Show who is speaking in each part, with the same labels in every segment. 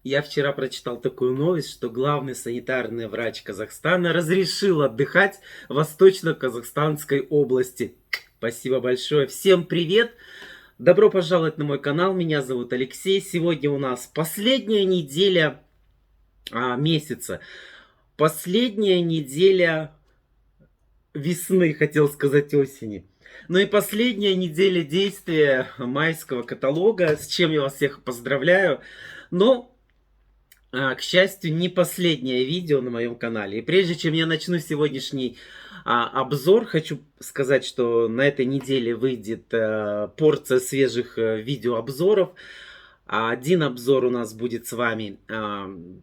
Speaker 1: Я вчера прочитал такую новость, что главный санитарный врач Казахстана разрешил отдыхать в Восточно-Казахстанской области. Спасибо большое. Всем привет! Добро пожаловать на мой канал. Меня зовут Алексей. Сегодня у нас последняя неделя месяца. Последняя неделя весны, хотел сказать осени. Ну и последняя неделя действия майского каталога, с чем я вас всех поздравляю. Но к счастью, не последнее видео на моем канале. И прежде чем я начну сегодняшний обзор, хочу сказать, что на этой неделе выйдет порция свежих видеообзоров. Один обзор у нас будет с вами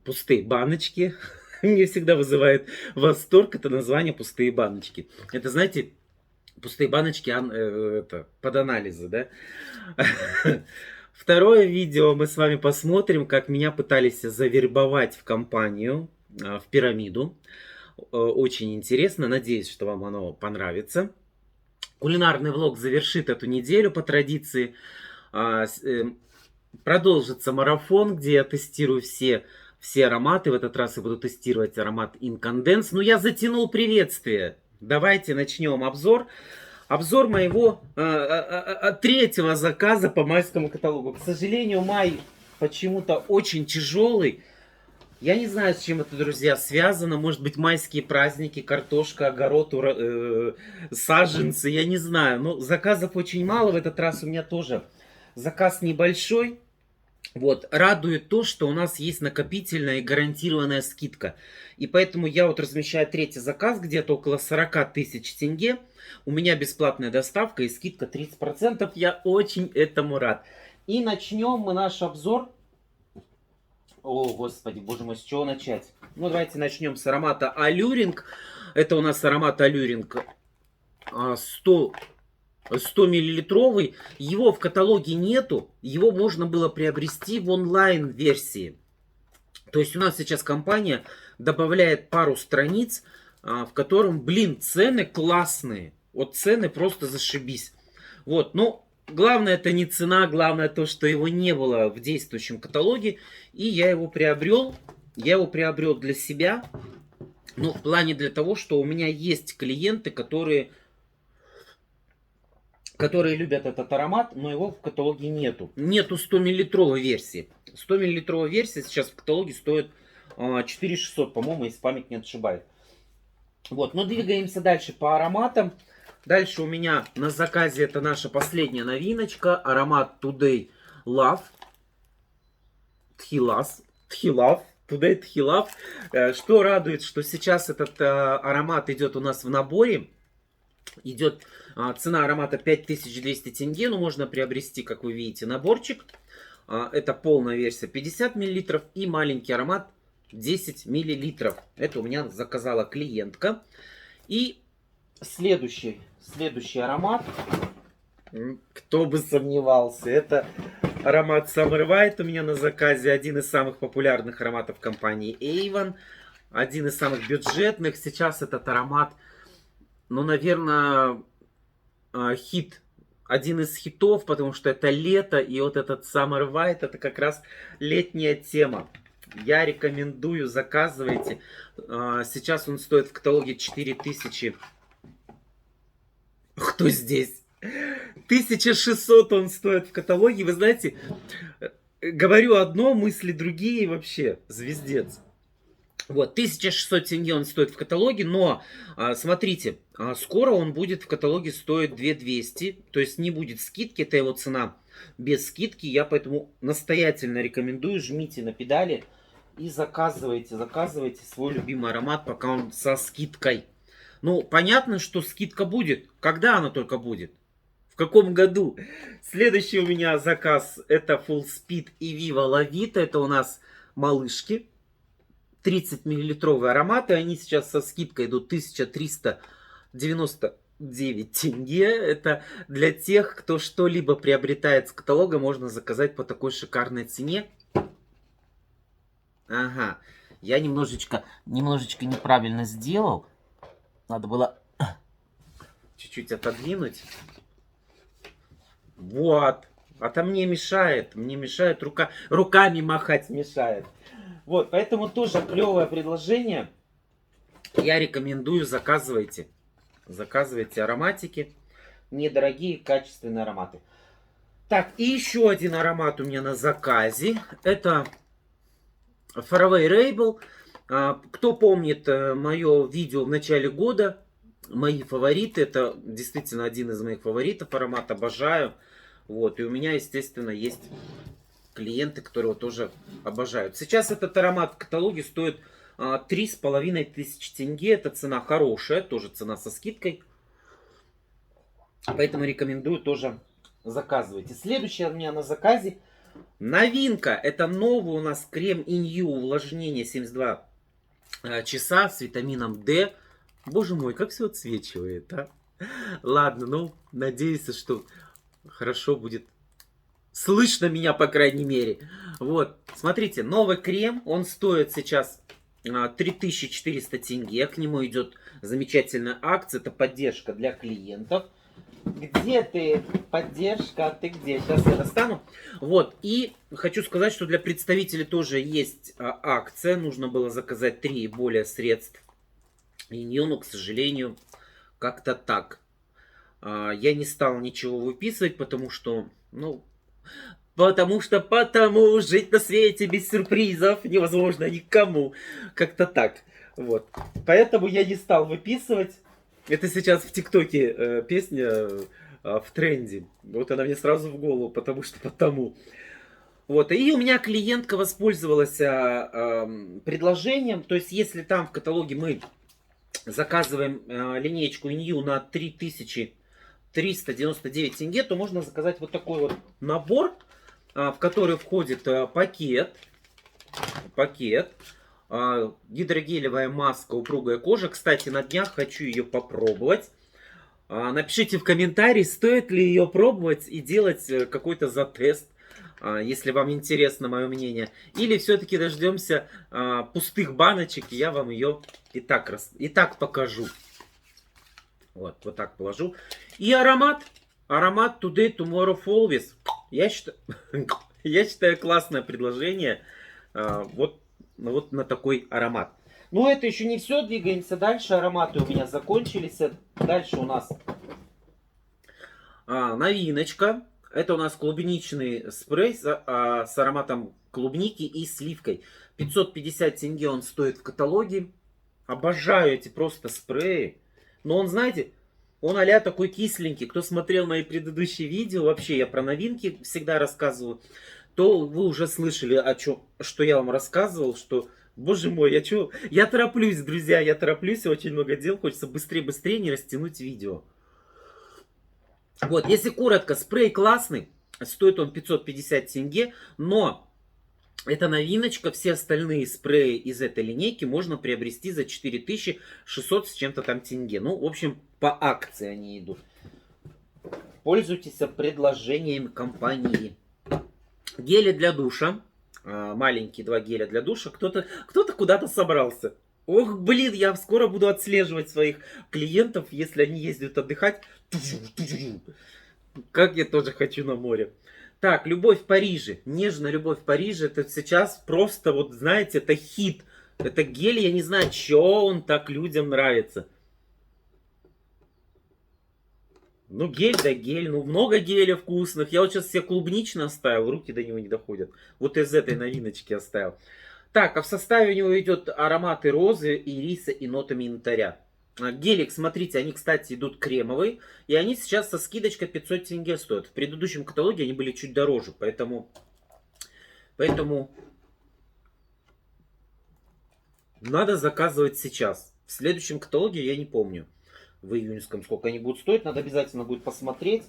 Speaker 1: пустые баночки. Мне всегда вызывает восторг это название пустые баночки. Это, знаете, пустые баночки это, под анализы, да? Второе видео мы с вами посмотрим, как меня пытались завербовать в компанию, в пирамиду. Очень интересно, надеюсь, что вам оно понравится. Кулинарный влог завершит эту неделю по традиции. Продолжится марафон, где я тестирую все ароматы. В этот раз я буду тестировать аромат Incandescent. Но я затянул приветствие. Давайте начнем обзор. Обзор моего третьего заказа по майскому каталогу. К сожалению, май почему-то очень тяжелый. Я не знаю, с чем это, друзья, связано. Может быть, майские праздники, картошка, огород, саженцы, я не знаю. Но заказов очень мало. В этот раз у меня тоже заказ небольшой. Вот, радует то, что у нас есть накопительная и гарантированная скидка. И поэтому я вот размещаю третий заказ, где-то около 40 тысяч тенге. У меня бесплатная доставка и скидка 30%. Я очень этому рад. И начнем мы наш обзор. О, господи, боже мой, с чего начать? Ну, давайте начнем с аромата Алюринг. Это у нас аромат Алюринг 100 миллилитровый. Его в каталоге нету. Его можно было приобрести в онлайн-версии. То есть у нас сейчас компания добавляет пару страниц, в котором, блин, цены классные. Вот цены просто зашибись. Вот, но главное это не цена, главное то, что его не было в действующем каталоге. И я его приобрел. Я его приобрел для себя. Ну, в плане для того, что у меня есть клиенты, которые любят этот аромат, но его в каталоге нету. Нету 100 миллилитровой версии. 100 миллилитровая версия сейчас в каталоге стоит 4600, по-моему, если память не отшибает. Вот, но двигаемся дальше по ароматам. Дальше у меня на заказе это наша последняя новиночка. Аромат Today Love. Today Tchilaf. Что радует, что сейчас этот аромат идет у нас в наборе. Идет цена аромата 5200 тенге, но можно приобрести, как вы видите, наборчик. Это полная версия 50 мл и маленький аромат 10 мл. Это у меня заказала клиентка. И следующий аромат, кто бы сомневался, это аромат Summer White у меня на заказе. Один из самых популярных ароматов компании Avon. Один из самых бюджетных. Сейчас этот аромат, ну, наверное, хит. Один из хитов, потому что это лето, и вот этот Summer White, это как раз летняя тема. Я рекомендую, заказывайте. Сейчас он стоит в каталоге 4000. Кто здесь? 1600 он стоит в каталоге. Вы знаете, говорю одно, мысли другие, вообще звездец. Вот, 1600 тенге он стоит в каталоге, но, смотрите, скоро он будет в каталоге стоить 2200, то есть не будет скидки, это его цена без скидки, я поэтому настоятельно рекомендую, жмите на педали и заказывайте свой любимый аромат, пока он со скидкой. Ну, понятно, что скидка будет, когда она только будет? В каком году? Следующий у меня заказ это Full Speed и Viva La Vita, это у нас малышки. 30 миллилитровые ароматы, они сейчас со скидкой идут 1399 тенге. Это для тех, кто что-либо приобретает с каталога, можно заказать по такой шикарной цене. Ага, я немножечко неправильно сделал. Надо было чуть-чуть отодвинуть. Вот. А то мне мешает руками махать мешает. Вот, поэтому тоже клевое предложение. Я рекомендую, заказывайте. Заказывайте ароматики. Недорогие, качественные ароматы. Так, и еще один аромат у меня на заказе. Это Faraway Rebel. Кто помнит мое видео в начале года, мои фавориты, это действительно один из моих фаворитов аромат, обожаю. Вот, и у меня, естественно, есть клиенты, которые его тоже обожают. Сейчас этот аромат в каталоге стоит 3500 тенге. Это цена хорошая, тоже цена со скидкой. Поэтому рекомендую тоже заказывайте. Следующее у меня на заказе новинка. Это новый у нас крем Инью увлажнение 72 часа с витамином D. Боже мой, как все отсвечивает, а? Ладно, ну, надеюсь, что хорошо будет слышно меня, по крайней мере. Вот, смотрите, новый крем, он стоит сейчас 3400 тенге. К нему идет замечательная акция, это поддержка для клиентов. Где ты? Поддержка, ты где? Сейчас я достану. Вот, и хочу сказать, что для представителей тоже есть акция. Нужно было заказать 3 и более средств. И ну, к сожалению, как-то так. Я не стал ничего выписывать, потому что, ну, потому жить на свете без сюрпризов невозможно никому. Как-то так. Вот. Поэтому я не стал выписывать. Это сейчас в ТикТоке песня в тренде. Вот она мне сразу в голову, потому что потому. Вот. И у меня клиентка воспользовалась предложением. То есть, если там в каталоге мы заказываем линеечку Инью на 3399 тенге, то можно заказать вот такой вот набор, в который входит пакет, гидрогелевая маска, упругая кожа. Кстати, на днях хочу ее попробовать. Напишите в комментарии, стоит ли ее пробовать и делать какой-то затест, если вам интересно мое мнение. Или все-таки дождемся пустых баночек, и я вам ее и так покажу. Вот так положу. И аромат Today, Tomorrow, Always. Я считаю классное предложение. Вот на такой аромат. Но это еще не все. Двигаемся дальше. Ароматы у меня закончились. Дальше у нас новиночка. Это у нас клубничный спрей с ароматом клубники и сливкой. 550 тенге он стоит в каталоге. Обожаю эти просто спреи. Но он, знаете, он а-ля такой кисленький. Кто смотрел мои предыдущие видео, вообще я про новинки всегда рассказываю, то вы уже слышали, что я вам рассказывал, что, боже мой, я тороплюсь, друзья, я тороплюсь, очень много дел, хочется быстрее не растянуть видео. Вот, если коротко, спрей классный, стоит он 550 тенге, но это новиночка, все остальные спреи из этой линейки можно приобрести за 4600 с чем-то там тенге. Ну, в общем, по акции они идут. Пользуйтесь предложением компании. Гели для душа. Маленькие 2 геля для душа. Кто-то куда-то собрался. Ох, блин, я скоро буду отслеживать своих клиентов, если они ездят отдыхать. Как я тоже хочу на море. Так, «Любовь в Париже». Нежная «Любовь в Париже». Это сейчас просто, вот знаете, это хит. Это гель, я не знаю, что он так людям нравится. Ну, гель да гель. Ну, много геля вкусных. Я вот сейчас себе клубнично оставил, руки до него не доходят. Вот из этой новиночки оставил. Так, а в составе у него идет ароматы розы, ириса и нотами янтаря. Гелик, смотрите, они, кстати, идут кремовые. И они сейчас со скидочкой 500 тенге стоят. В предыдущем каталоге они были чуть дороже. Поэтому надо заказывать сейчас. В следующем каталоге я не помню. В июньском сколько они будут стоить. Надо обязательно будет посмотреть.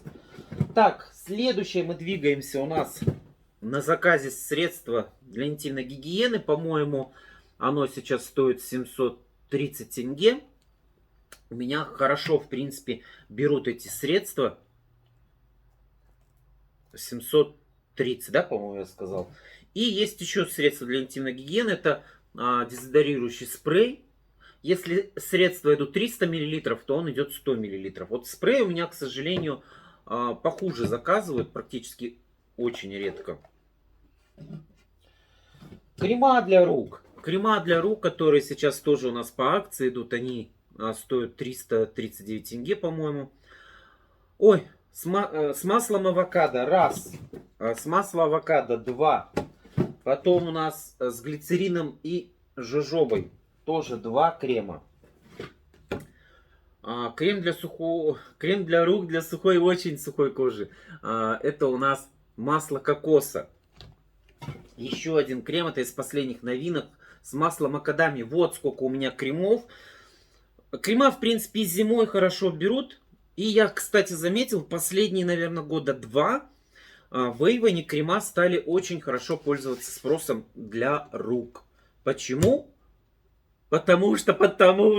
Speaker 1: Так, следующее мы двигаемся. У нас на заказе средства для интимной гигиены. По-моему, оно сейчас стоит 730 тенге. У меня хорошо, в принципе, берут эти средства. 730, да, по-моему, я сказал. И есть еще средства для интимной гигиены. Это дезодорирующий спрей. Если средства идут 300 мл, то он идет 100 мл. Вот спрей у меня, к сожалению, похуже заказывают. Практически очень редко. Крема для рук. Крема для рук, которые сейчас тоже у нас по акции идут, они стоят 339 тенге, по-моему. Ой, с маслом авокадо раз, с маслом авокадо два. Потом у нас с глицерином и жожобой тоже два крема. Крем для рук для сухой и очень сухой кожи. Это у нас масло кокоса. Еще один крем, это из последних новинок, с маслом макадами. Вот сколько у меня кремов. Крема, в принципе, зимой хорошо берут. И я, кстати, заметил, последние, наверное, года два в Эйвоне крема стали очень хорошо пользоваться спросом для рук. Почему? Потому что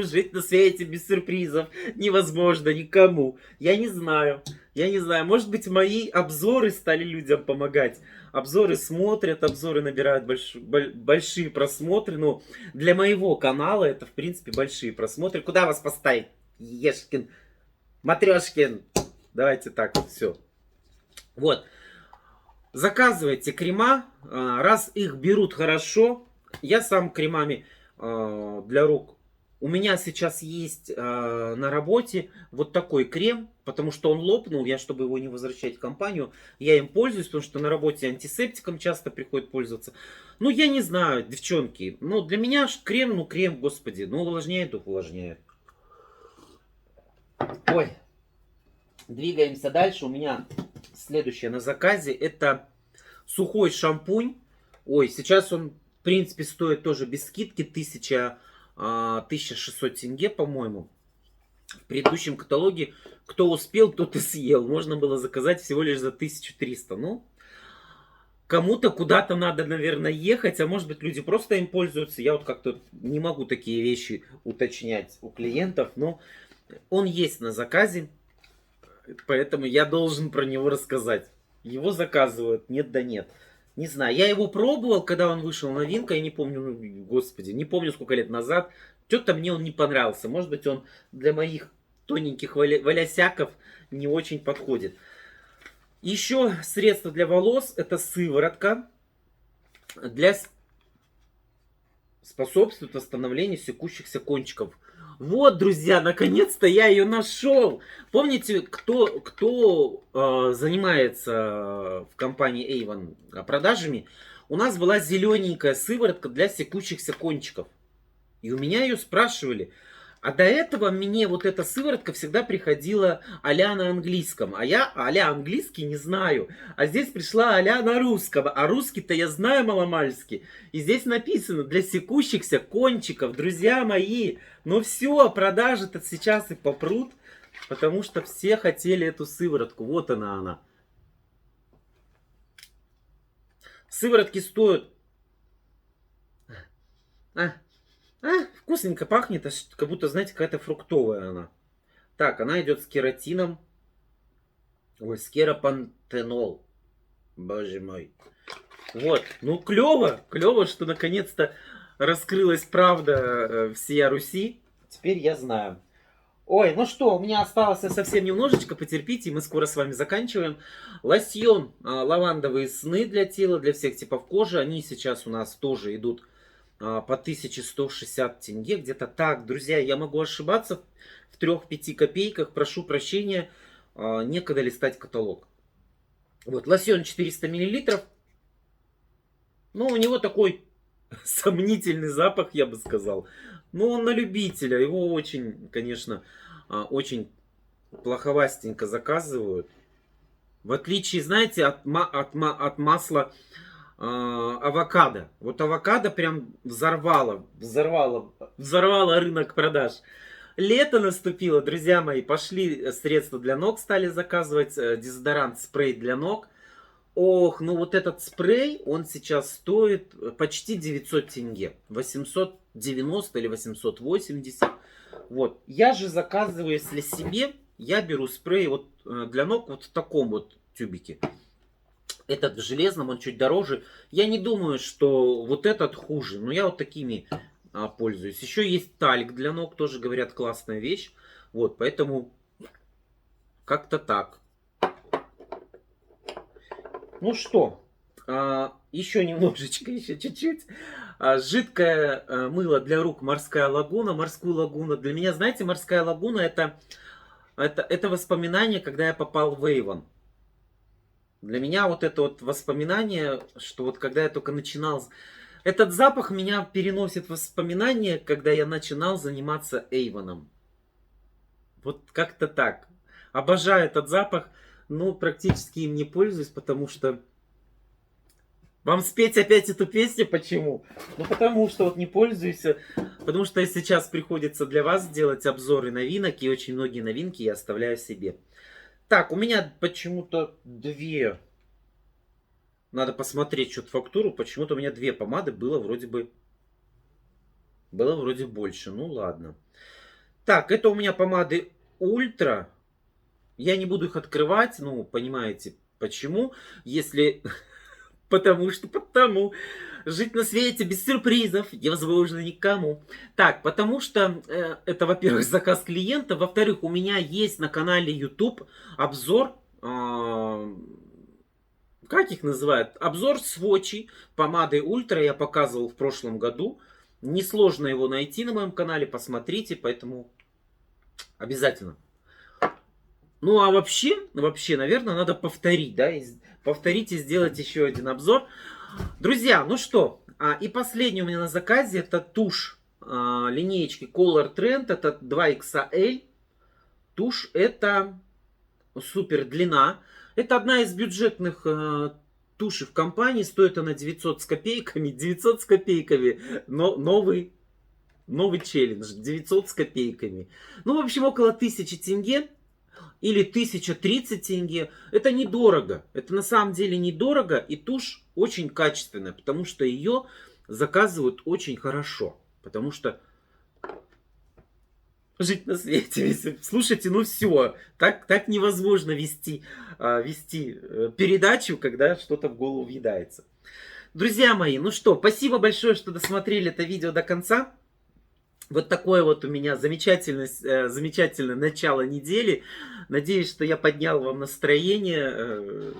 Speaker 1: жить на свете без сюрпризов невозможно никому. Я не знаю. Я не знаю. Может быть, мои обзоры стали людям помогать. Обзоры смотрят, обзоры набирают большие просмотры. Но для моего канала это, в принципе, большие просмотры. Куда вас поставить? Ешкин, Матрешкин. Давайте так вот все. Вот. Заказывайте крема. Раз их берут хорошо. Я сам кремами для рук. У меня сейчас есть на работе вот такой крем, потому что он лопнул. Я, чтобы его не возвращать в компанию, я им пользуюсь, потому что на работе антисептиком часто приходит пользоваться. Ну, я не знаю, девчонки. Ну, для меня крем, ну, крем, господи. Ну, увлажняет, увлажняет. Ой. Двигаемся дальше. У меня следующее на заказе. Это сухой шампунь. Ой, сейчас он, в принципе, стоит тоже без скидки 1600 тенге, по-моему. В предыдущем каталоге, кто успел, тот и съел. Можно было заказать всего лишь за 1300. Ну, кому-то куда-то надо, наверное, ехать. А может быть, люди просто им пользуются. Я вот как-то не могу такие вещи уточнять у клиентов. Но он есть на заказе. Поэтому я должен про него рассказать. Его заказывают, нет да нет. Не знаю, я его пробовал, когда он вышел, новинка, я не помню, ну, господи, не помню сколько лет назад. Что-то мне он не понравился. Может быть, он для моих тоненьких волосяков не очень подходит. Еще средство для волос, это сыворотка. Способствует восстановлению секущихся кончиков. Вот, друзья, наконец-то я ее нашел. Помните, кто занимается в компании Avon продажами? У нас была зелененькая сыворотка для секущихся кончиков. И у меня ее спрашивали. А до этого мне вот эта сыворотка всегда приходила а-ля на английском. А я а-ля английский не знаю. А здесь пришла а-ля на русском. А русский-то я знаю маломальски. И здесь написано для секущихся кончиков. Друзья мои, ну все, продажи-то сейчас и попрут. Потому что все хотели эту сыворотку. Вот она. Сыворотки стоят... Вкусненько пахнет, как будто, знаете, какая-то фруктовая она. Так, она идет с кератином. Ой, с керапантенол. Боже мой. Вот, ну клево, что наконец-то раскрылась правда всея Руси. Теперь я знаю. Ой, ну что, у меня осталось совсем немножечко, потерпите, и мы скоро с вами заканчиваем. Лосьон лавандовые сны для тела, для всех типов кожи. Они сейчас у нас тоже идут по 1160 тенге, где-то так. Друзья, я могу ошибаться в 3-5 копейках, прошу прощения, некогда листать каталог. Вот, лосьон 400 миллилитров. Ну, у него такой сомнительный запах, я бы сказал. Но он на любителя, его очень, конечно, очень плоховастенько заказывают. В отличие, знаете, от масла авокадо. Вот авокадо прям взорвало рынок продаж. Лето наступило, друзья мои. Пошли средства для ног, стали заказывать. Дезодорант, спрей для ног. Ох, ну вот этот спрей, он сейчас стоит почти 900 тенге. 890 или 880. Вот. Я же заказываю, если себе, я беру спрей вот для ног вот в таком вот тюбике. Этот в железном, он чуть дороже. Я не думаю, что вот этот хуже. Но я вот такими пользуюсь. Еще есть талик для ног. Тоже, говорят, классная вещь. Вот, поэтому как-то так. Ну что, еще немножечко, еще чуть-чуть. Жидкое мыло для рук «Морская лагуна». «Морскую лагуну». Для меня, знаете, «Морская лагуна» это воспоминание, когда я попал в Avon. Для меня вот это вот воспоминание, что вот когда я только начинал... Этот запах меня переносит в воспоминания, когда я начинал заниматься Эйвоном. Вот как-то так. Обожаю этот запах, но практически им не пользуюсь, потому что... Вам спеть опять эту песню? Почему? Ну, потому что вот не пользуюсь. Потому что сейчас приходится для вас делать обзоры новинок, и очень многие новинки я оставляю себе. Так, у меня почему-то две... Надо посмотреть что-то фактуру. Почему-то у меня две помады было вроде бы... Было вроде больше. Ну, ладно. Так, это у меня помады Ультра. Я не буду их открывать, ну, понимаете, почему. Если... Потому. Жить на свете без сюрпризов невозможно никому. Так, потому что это, во-первых, заказ клиента. Во-вторых, у меня есть на канале YouTube обзор... как их называют? Обзор сводчей помады Ультра я показывал в прошлом году. Несложно его найти на моем канале, посмотрите, поэтому обязательно. Ну а вообще, наверное, надо повторить, да, повторить и сделать еще один обзор. Друзья, ну что, и последний у меня на заказе, это тушь линеечки Color Trend, это 2XL. Тушь это супер длина. Это одна из бюджетных тушей в компании, стоит она 900 с копейками, 900 с копейками, но новый челлендж, 900 с копейками. Ну, в общем, около 1000 тенге. Или 1030 тенге. Это недорого. Это на самом деле недорого. И тушь очень качественная. Потому что ее заказывают очень хорошо. Потому что жить на свете. Слушайте, ну все. Так невозможно вести передачу, когда что-то в голову въедается. Друзья мои, ну что, спасибо большое, что досмотрели это видео до конца. Вот такое вот у меня замечательное начало недели. Надеюсь, что я поднял вам настроение.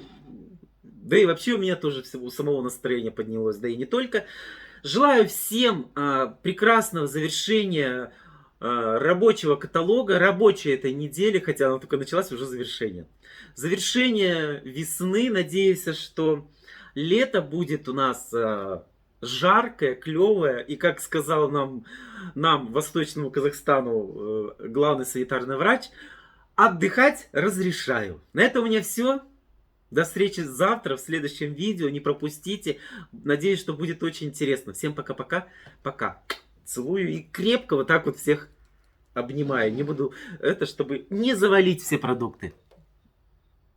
Speaker 1: Да и вообще у меня тоже у самого настроение поднялось, да и не только. Желаю всем прекрасного завершения рабочего каталога, рабочей этой недели, хотя она только началась, уже завершение. Завершение весны. Надеюсь, что лето будет у нас... жаркое, клевое, и как сказал нам Восточному Казахстану, главный санитарный врач, отдыхать разрешаю. На этом у меня все. До встречи завтра в следующем видео. Не пропустите. Надеюсь, что будет очень интересно. Всем пока-пока. Пока. Целую и крепко вот так вот всех обнимаю. Не буду это, чтобы не завалить все продукты.